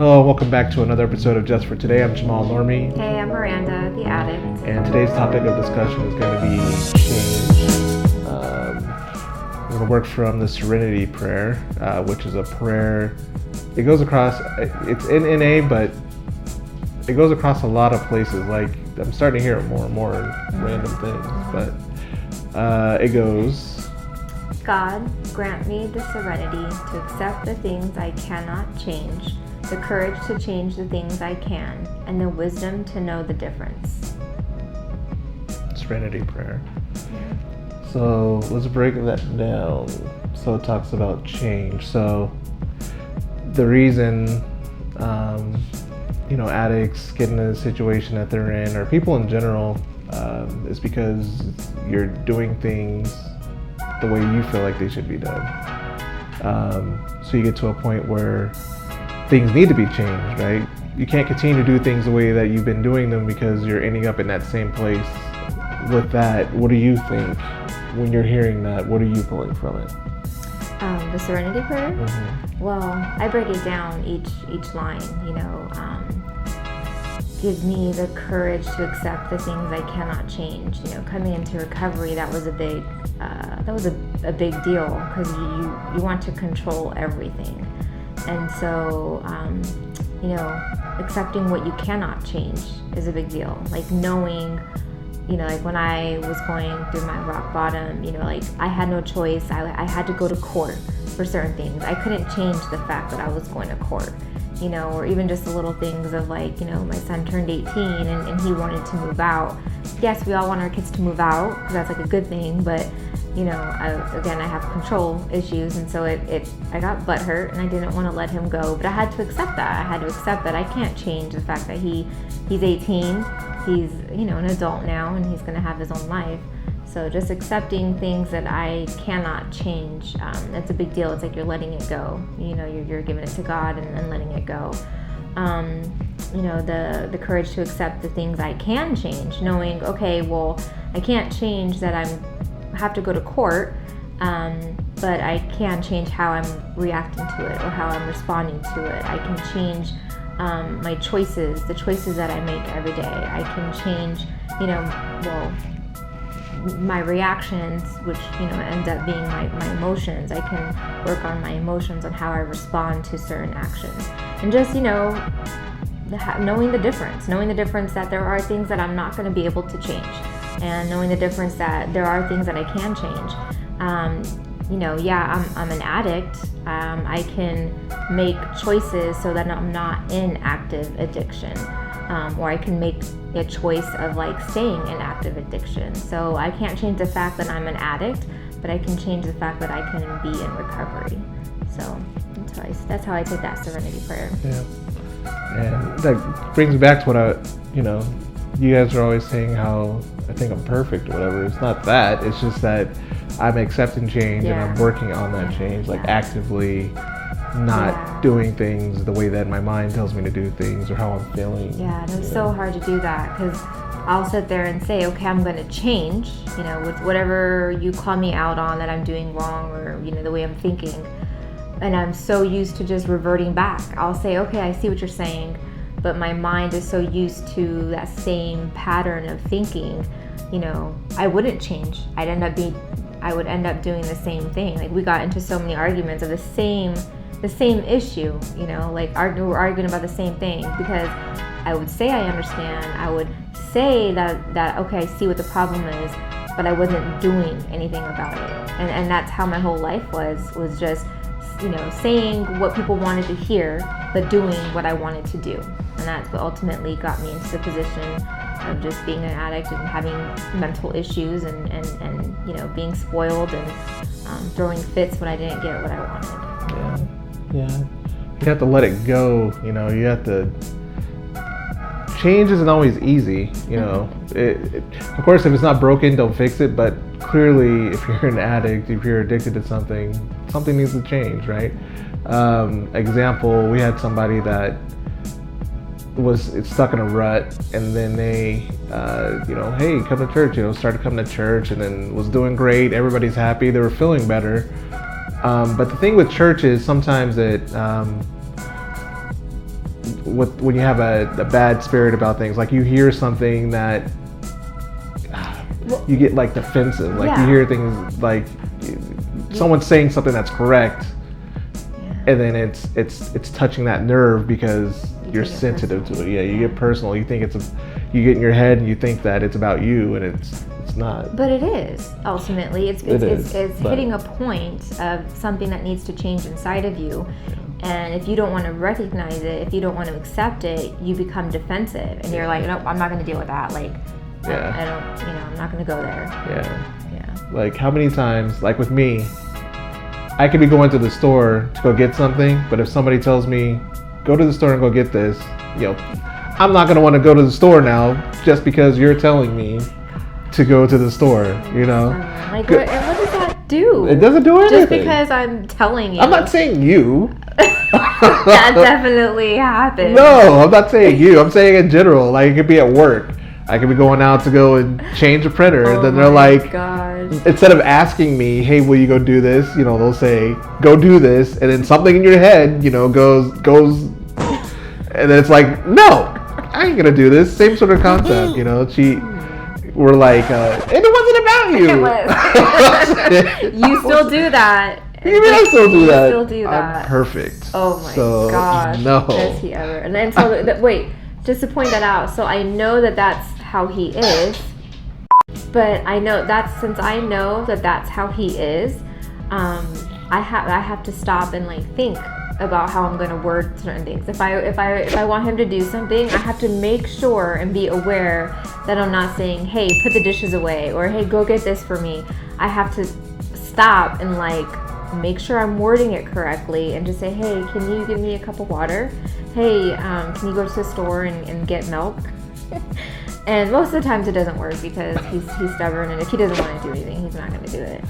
Hello, welcome back to another episode of Just for Today. I'm Jamal Normie. Hey, I'm Miranda, the addict. And today's topic of discussion is going to be change. We're going to work from the Serenity Prayer, which is a prayer. It goes across, it's in NA, but it goes across a lot of places. Like, I'm starting to hear it more and more in random things. But it goes, God, grant me the serenity to accept the things I cannot change, the courage to change the things I can, and the wisdom to know the difference. Serenity Prayer. So let's break that down. So it talks about change. So the reason, addicts get in the situation that they're in, or people in general, is because you're doing things the way you feel like they should be done. So you get to a point where things need to be changed, right? You can't continue to do things the way that you've been doing them because you're ending up in that same place. With that, what do you think when you're hearing that? What are you pulling from it? The Serenity Prayer? Mm-hmm. Well, I break it down each line, give me the courage to accept the things I cannot change. Coming into recovery, that was a big deal because you want to control everything. And so, accepting what you cannot change is a big deal. Like knowing, like when I was going through my rock bottom, I had no choice. I had to go to court for certain things. I couldn't change the fact that I was going to court, or even just the little things of my son turned 18 and he wanted to move out. Yes, we all want our kids to move out because that's a good thing, but I have control issues, and so I got butthurt and I didn't want to let him go, but I had to accept that. I had to accept that I can't change the fact that he's 18, he's an adult now, and he's going to have his own life. So just accepting things that I cannot change, that's a big deal. It's like you're letting it go. You're giving it to God and letting it go. The courage to accept the things I can change, knowing, okay, well, I can't change that I have to go to court, but I can change how I'm reacting to it or how I'm responding to it. I can change my choices, the choices that I make every day. I can change, my reactions, which ends up being my emotions. I can work on my emotions, on how I respond to certain actions, and just knowing the difference that there are things that I'm not going to be able to change, and knowing the difference that there are things that I can change. I'm an addict. I can make choices so that I'm not in active addiction, or I can make a choice of staying in active addiction. So I can't change the fact that I'm an addict, but I can change the fact that I can be in recovery. So that's how I take that Serenity Prayer. Yeah. And that brings me back to what you guys are always saying how I think I'm perfect or whatever. It's not that. It's just that I'm accepting change and I'm working on that change, actively not doing things the way that my mind tells me to do things or how I'm feeling. Yeah, and it's so hard to do that because I'll sit there and say, okay, I'm going to change, with whatever you call me out on that I'm doing wrong or, the way I'm thinking. And I'm so used to just reverting back. I'll say, okay, I see what you're saying, but my mind is so used to that same pattern of thinking, I wouldn't change. I would end up doing the same thing. We got into so many arguments of the same issue, we're arguing about the same thing because I would say I understand. I would say that okay, I see what the problem is, but I wasn't doing anything about it. And that's how my whole life was just saying what people wanted to hear, but doing what I wanted to do. And that's what ultimately got me into the position of just being an addict and having mental issues and being spoiled and throwing fits when I didn't get what I wanted. Yeah. You have to let it go. You have to. Change isn't always easy. Of course, if it's not broken, don't fix it. But clearly, if you're an addict, if you're addicted to something needs to change, right? Example: we had somebody that was stuck in a rut, and then they, hey, come to church. Started coming to church, and then was doing great. Everybody's happy. They were feeling better. But the thing with church is sometimes when you have a bad spirit about things, like you hear something that you get like defensive, like you hear things like someone's saying something that's correct, and then it's touching that nerve because you're sensitive to it. Yeah, you get personal. You think you get in your head and you think that it's about you, and it's not. But it is ultimately. It's hitting a point of something that needs to change inside of you. And if you don't want to recognize it, if you don't want to accept it, you become defensive, and you're like, nope, I'm not going to deal with that. Like, I don't, I'm not going to go there. Yeah. Like, how many times, like with me, I could be going to the store to go get something, but if somebody tells me, go to the store and go get this, I'm not going to want to go to the store now just because you're telling me to go to the store, Like, and what does that do? It doesn't do anything. Just because I'm telling you. I'm not saying you. That definitely happens. No, I'm not saying you. I'm saying in general. Like, it could be at work. I could be going out to go and change a printer, and then they're like, instead of asking me, hey, will you go do this? They'll say, go do this, and then something in your head, goes, and then it's like, no, I ain't gonna do this. Same sort of concept, we're like, and it wasn't about you. You still do that. You mean I still do that? Still do that. I'm perfect. Oh my gosh. No. Does he ever? And then wait, just to point that out. So I know that that's how he is, but I know since I know that that's how he is, I have to stop and like think about how I'm going to word certain things. If I want him to do something, I have to make sure and be aware that I'm not saying, hey, put the dishes away, or hey, go get this for me. I have to stop and like make sure I'm wording it correctly and just say, hey, can you give me a cup of water? Hey, can you go to the store and get milk? And most of the times it doesn't work because he's stubborn, and if he doesn't want to do anything, he's not going to do it.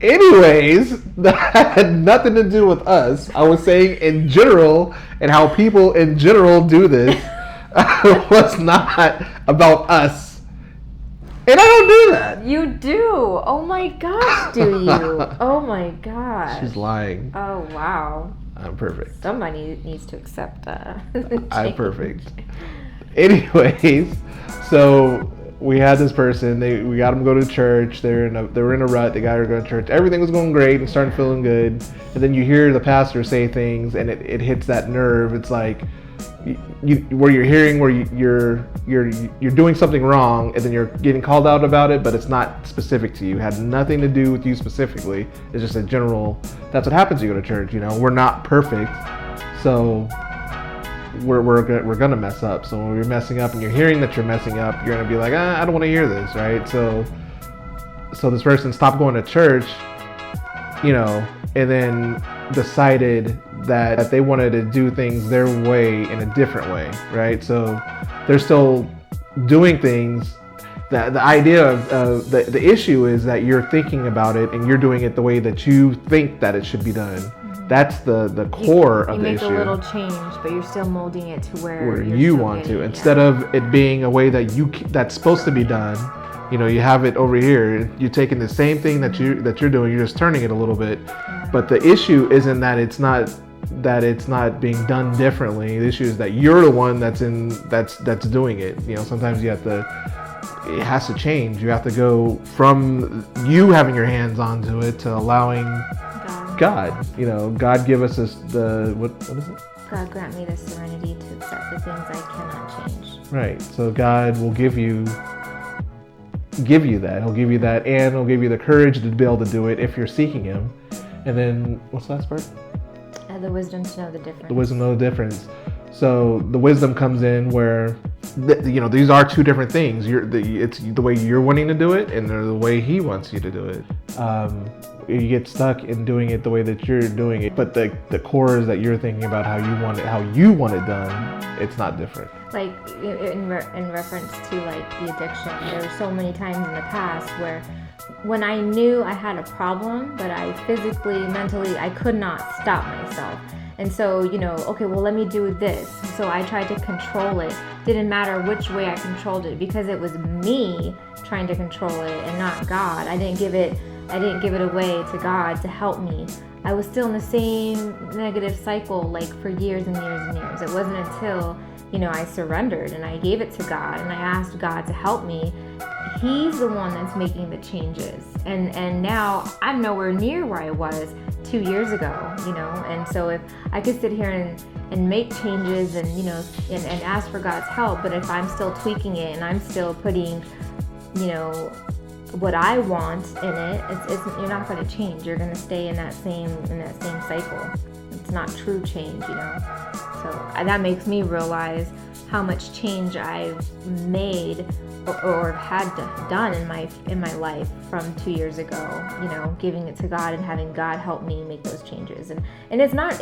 Anyways, that had nothing to do with us. I was saying in general, and how people in general do this was not about us. And I don't do that. You do. Oh my gosh, do you? Oh my gosh. She's lying. Oh wow. I'm perfect. Somebody needs to accept I'm perfect. Anyways, so we had this person. We got them to go to church. They were in a rut. They got her to go to church. Everything was going great and starting feeling good. And then you hear the pastor say things, and it hits that nerve. It's like where you're hearing where you're doing something wrong, and then you're getting called out about it, but it's not specific to you. It had nothing to do with you specifically. It's just a general. That's what happens when you go to church. We're not perfect, so we're gonna mess up. So when you're messing up and you're hearing that you're messing up, you're gonna be like, I don't want to hear this, right? So this person stopped going to church, and then decided that they wanted to do things their way in a different way, right? So they're still doing things. The idea of the issue is that you're thinking about it and you're doing it the way that you think that it should be done. Mm-hmm. That's the core of the issue. You make a little change, but you're still molding it to where you want to. Instead of it being a way that that's supposed to be done, you have it over here. You're taking the same thing that you're doing. You're just turning it a little bit. Yeah. But the issue isn't that it's not being done differently. The issue is that you're the one that's doing it. Sometimes it has to change. You have to go from you having your hands onto it to allowing God. God give us what is it? God grant me the serenity to accept the things I cannot change. Right. So God will give you that. He'll give you that, and he'll give you the courage to be able to do it if you're seeking him. And then what's the last part? The wisdom to know the difference. The wisdom to know the difference. So the wisdom comes in where, these are two different things. It's the way you're wanting to do it, and the way he wants you to do it. You get stuck in doing it the way that you're doing it, but the core is that you're thinking about how you want it done. It's not different. Like in reference to like the addiction, there were so many times in the past where when I knew I had a problem, but I physically, mentally, I could not stop myself. And so, okay, well, let me do this. So I tried to control it. Didn't matter which way I controlled it because it was me trying to control it and not God. I didn't give it I didn't give it away to God to help me. I was still in the same negative cycle like for years and years and years. It wasn't until, I surrendered and I gave it to God and I asked God to help me. He's the one that's making the changes. And now I'm nowhere near where I was 2 years ago, and so if I could sit here and make changes and, and ask for God's help, but if I'm still tweaking it and I'm still putting, what I want in it, it's you're not going to change. You're going to stay in that same cycle. It's not true change, So that makes me realize how much change I've made or had done in my life from 2 years ago. Giving it to God and having God help me make those changes. And it's not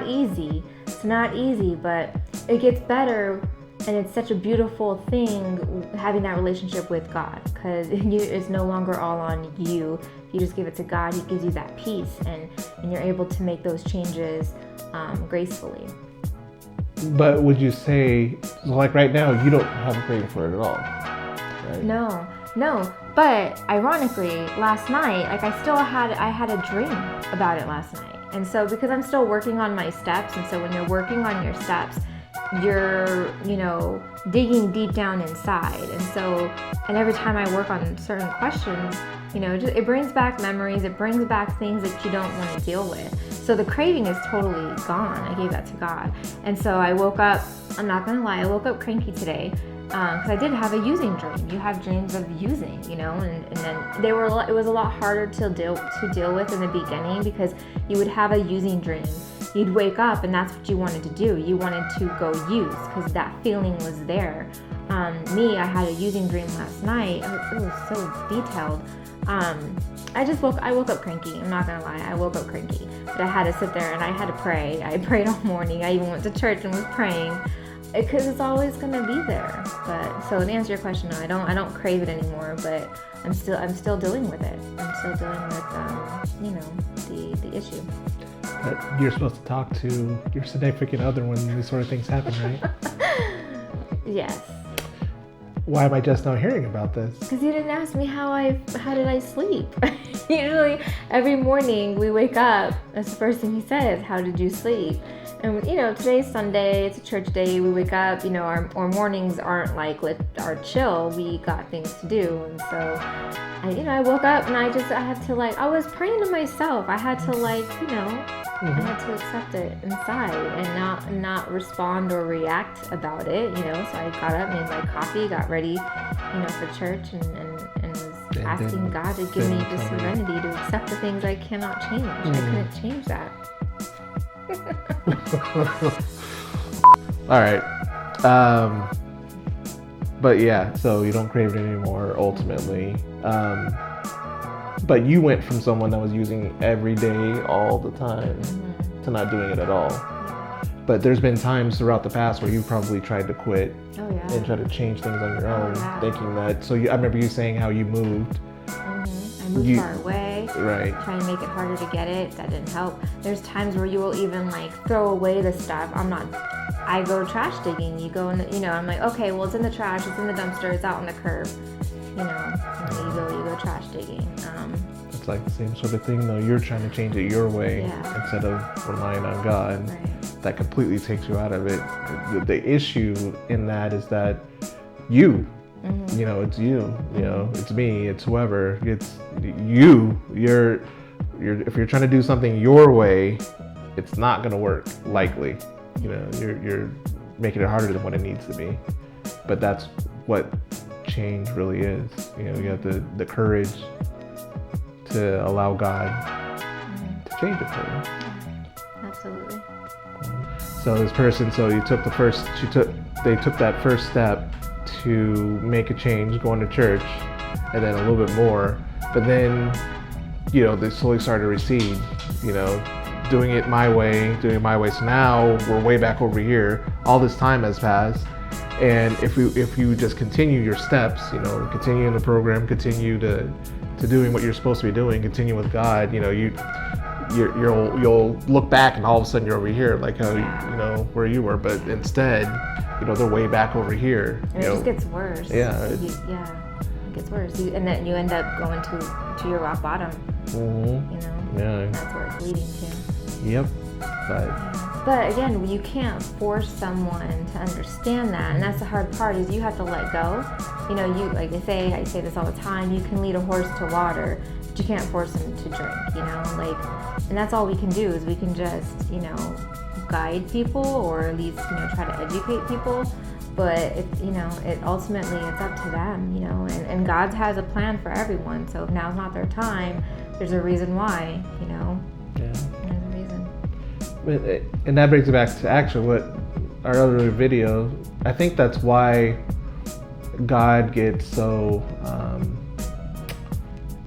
easy. It's not easy, but it gets better. And it's such a beautiful thing having that relationship with God, because it's no longer all on you. You just give it to God. He gives you that peace, and you're able to make those changes gracefully. But would you say, like right now, you don't have a craving for it at all, right? No. But ironically, last night, I had a dream about it last night. And so because I'm still working on my steps, and so when you're working on your steps, you're, digging deep down inside. And every time I work on certain questions, it brings back memories. It brings back things that you don't want to deal with. So the craving is totally gone. I gave that to God. And so I woke up, I'm not going to lie, I woke up cranky today because I did have a using dream. You have dreams of using, and then it was a lot harder to deal with in the beginning, because you would have a using dream. You'd wake up and that's what you wanted to do. You wanted to go use because that feeling was there. I had a using dream last night. It was so detailed. I woke up cranky. I'm not gonna lie. I woke up cranky, but I had to sit there and I had to pray. I prayed all morning. I even went to church and was praying because it's always gonna be there. But so to answer your question, no, I don't crave it anymore. But I'm still dealing with it. I'm still dealing with the issue. But you're supposed to talk to your significant other when these sort of things happen, right? Yes. Why am I just now hearing about this? Because you didn't ask me how did I sleep. Usually every morning we wake up, that's the first thing he says, how did you sleep? And today's Sunday, it's a church day, we wake up, our mornings aren't our chill, we got things to do. And so I woke up and I had to I was praying to myself. I had to I had to accept it inside and not respond or react about it, So I got up, made my coffee, got ready, for church and was asking God to give me the serenity to accept the things I cannot change. I couldn't change that. All right. But yeah, so you don't crave it anymore ultimately. But you went from someone that was using every day, all the time, to not doing it at all. But there's been times throughout the past where you probably tried to quit and try to change things on your own, thinking that. So I remember you saying how you moved. I moved far away, right? Trying to make it harder to get it. That didn't help. There's times where you will even throw away the stuff. I go trash digging. You go in, I'm like, okay, well, it's in the trash, it's in the dumpster, it's out on the curb. You go trash digging. It's like the same sort of thing, though. You're trying to change it your way instead of relying on God. Right. That completely takes you out of it. The issue in that is that you, it's you, it's me, it's whoever, it's you. If you're trying to do something your way, it's not gonna work. Likely, you're making it harder than what it needs to be. But that's what change really is. You have the courage to allow God to change it for you. Absolutely. So this person, they took that first step to make a change, going to church, and then a little bit more. But then, they slowly started to recede, doing it my way. So now we're way back over here. All this time has passed. And if you just continue your steps, continue in the program, continue to doing what you're supposed to be doing, continue with God, you'll look back and all of a sudden you're over here, like how where you were, but instead, they're way back over here. And it just gets worse. Yeah. It gets worse, and then you end up going to your rock bottom. Mm-hmm. You know, Yeah. that's where it's leading to. Yep. But again, you can't force someone to understand that, and that's the hard part. Is you have to let go. You know, you like I say this all the time. You can lead a horse to water, but you can't force him to drink. You know, and that's all we can do is we can just guide people, or at least try to educate people. But it ultimately it's up to them. And God has a plan for everyone. So if now's not their time, there's a reason why. Yeah. There's a reason. And that brings it back to actually what our other video. I think that's why God gets so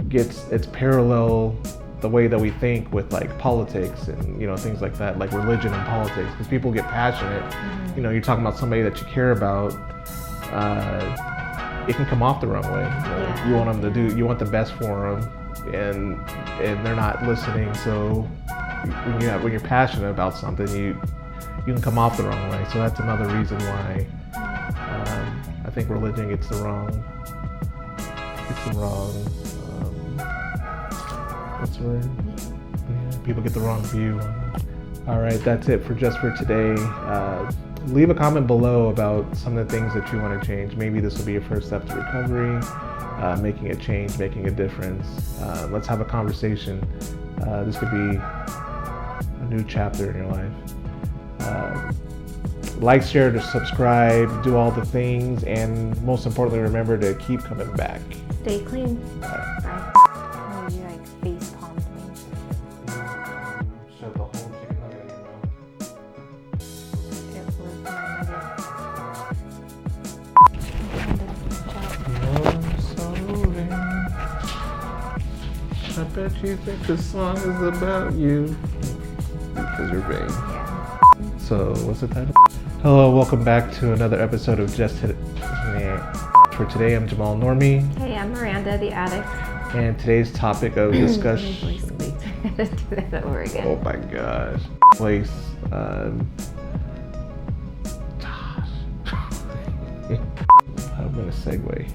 it's parallel the way that we think with like politics and things like that, like religion and politics, because people get passionate. Mm-hmm. You're talking about somebody that you care about. It can come off the wrong way. Yeah. You want them to you want the best for them, and they're not listening. So when you're passionate about something, you can come off the wrong way. So that's another reason why I think religion gets the wrong what's the word? Yeah, people get the wrong view. All right, that's it for today. Leave a comment below about some of the things that you want to change. Maybe this will be your first step to recovery, making a change, making a difference. Let's have a conversation. This could be a new chapter in your life. Like, share, to subscribe, do all the things, and most importantly, remember to keep coming back. Stay clean. Bye. Bye. Oh, you like face palmed me. Shove the whole chicken nugget in your mouth. It was my nugget. I bet you think this song is about you because you're vain. Yeah. So, what's the title? Hello, welcome back to another episode of For today, I'm Jamal Normie. Hey, I'm Miranda, the addict. And today's topic of discussion. I gotta do that over again. Oh my gosh. Place. I'm gonna segue.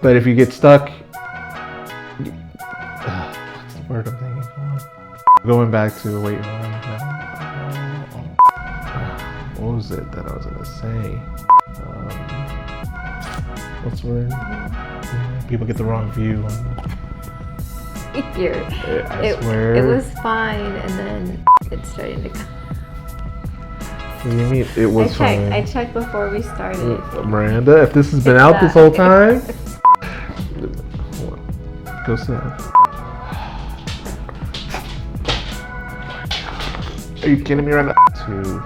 But if you get stuck, what's the word I'm thinking? Going back to wait, what was it that I was gonna say? What's the word? People get the wrong view. I swear. It was fine, and then it's starting to come. What do you mean it was fine? I checked before we started. Miranda, if this has been out this whole time, go sit down. Are you kidding me right now? To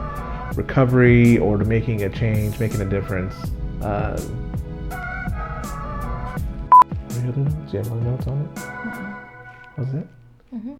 recovery or to making a change, making a difference. Any other notes? Do you have other notes on it? Mm-hmm. Was it? Mm-hmm.